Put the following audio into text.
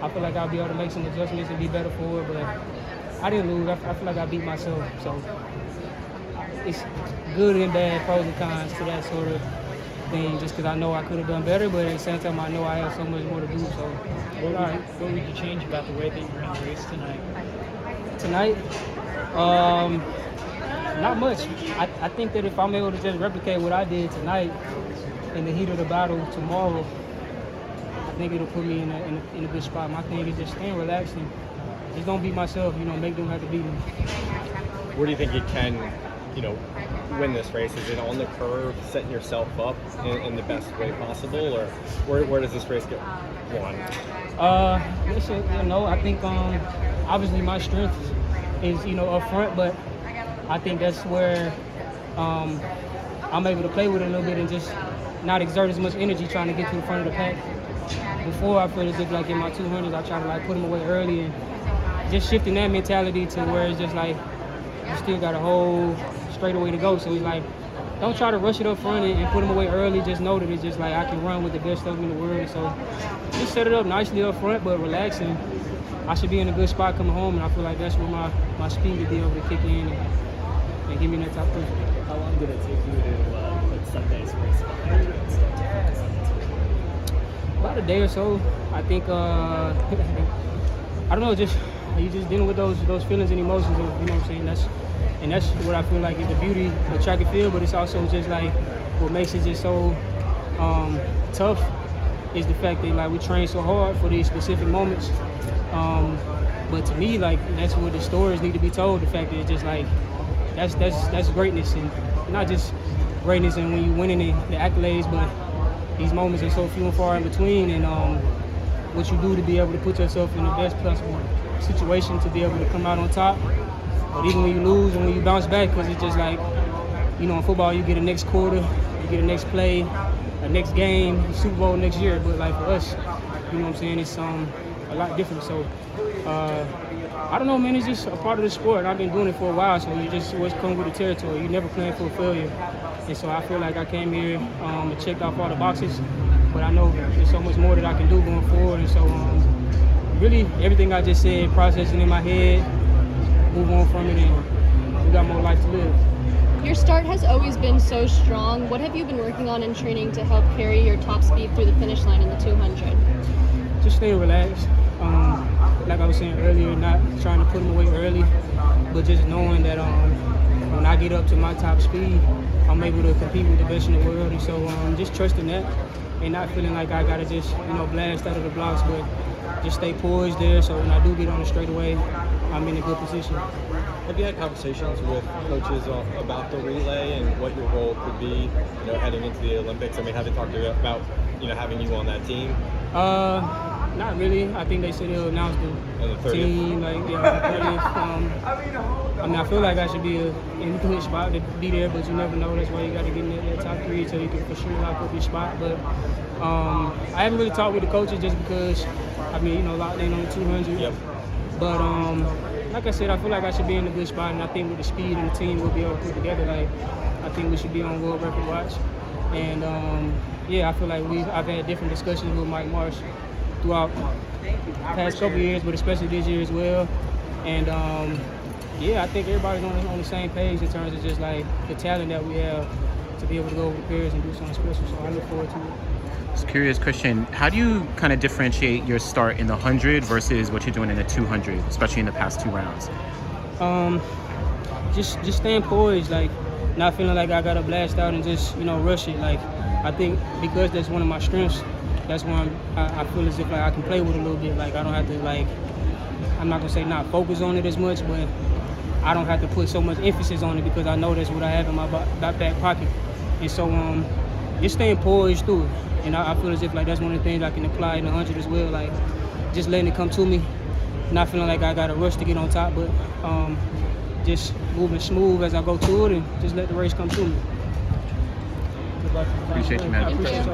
I feel like I'll be able to make some adjustments and be better for it, but I didn't lose. I feel like I beat myself, so it's good and bad, pros and cons to that sort of thing, just because I know I could have done better, but at the same time I know I have so much more to do, so What would you change about the way that you ran the race tonight? Tonight, not much. I think that if I'm able to just replicate what I did tonight in the heat of the battle tomorrow, I think it'll put me in a good spot. My thing is just staying relaxed and just don't beat myself, make them have to beat me. Where do you think you can, win this race? Is it on the curve, setting yourself up in the best way possible, or where does this race go? Listen, I think obviously my strength is up front, but I think that's where I'm able to play with it a little bit and just not exert as much energy trying to get to the front of the pack. Before, I feel as if like in my 200s, I try to put them away early and just shifting that mentality to where it's just like you still got a whole straightaway to go. So it's like, don't try to rush it up front and put them away early. Just know that it's just like I can run with the best stuff in the world. And so just set it up nicely up front, but relax, and I should be in a good spot coming home. And I feel like that's where my speed will be able to kick in and give me that top push. How long did it take you to put Sunday's race behind you and start to focus on 200? About a day or so. I think I don't know, you just dealing with those feelings and emotions of, what I'm saying, that's what I feel like is the beauty of track and field, but it's also just like what makes it just so tough is the fact that we train so hard for these specific moments. But to me, that's where the stories need to be told. The fact that it's just that's greatness, and not just greatness and when you're winning the accolades, but these moments are so few and far in between, and what you do to be able to put yourself in the best possible situation to be able to come out on top. But even when you lose and when you bounce back, because it's just in football you get a next quarter, you get a next play, a next game, Super Bowl next year. But for us, it's a lot different. So I don't know, man, it's just a part of the sport. And I've been doing it for a while, so you just always come with the territory. You never plan for a failure. And so I feel like I came here and checked off all the boxes, but I know there's so much more that I can do going forward. And so really everything I just said, processing in my head, move on from it, and we got more life to live. Your start has always been so strong. What have you been working on in training to help carry your top speed through the finish line in the 200? Just stay relaxed. Like I was saying earlier, not trying to put them away early, but just knowing that when I get up to my top speed, I'm able to compete with the best in the world. And so just trusting that and not feeling like I got to just, blast out of the blocks, but just stay poised there, so when I do get on the straightaway, I'm in a good position. Have you had conversations with coaches about the relay and what your role could be, heading into the Olympics? I mean, have they talked to you about, having you on that team? Not really. I think they said they'll announce the team, the 30th. I feel like I should be in a good spot to be there, but you never know. That's why you got to get in that top 3 so you can for sure lock up your spot. But I haven't really talked with the coaches just because, locked in on the 200. Yep. But like I said, I feel like I should be in a good spot, and I think with the speed and the team we'll be able to put together, I think we should be on world record watch. And I feel like I've had different discussions with Mike Marsh throughout the past couple years, but especially this year as well. And I think everybody's on the same page in terms of just the talent that we have to be able to go over the pairs and do something special. So I look forward to it. Just curious question, how do you kind of differentiate your start in the 100 versus what you're doing in the 200, especially in the past 2 rounds? Just staying poised, not feeling like I gotta blast out and just rush it. I think because that's one of my strengths, that's when I feel as if I can play with it a little bit. I don't have to I'm not gonna say not focus on it as much, but I don't have to put so much emphasis on it because I know that's what I have in my back pocket. And so just staying poised through it. And I feel as if that's one of the things I can apply in the 100 as well. Just letting it come to me, not feeling like I got to rush to get on top, but just moving smooth as I go to it and just let the race come to me. Appreciate you, man. I appreciate you.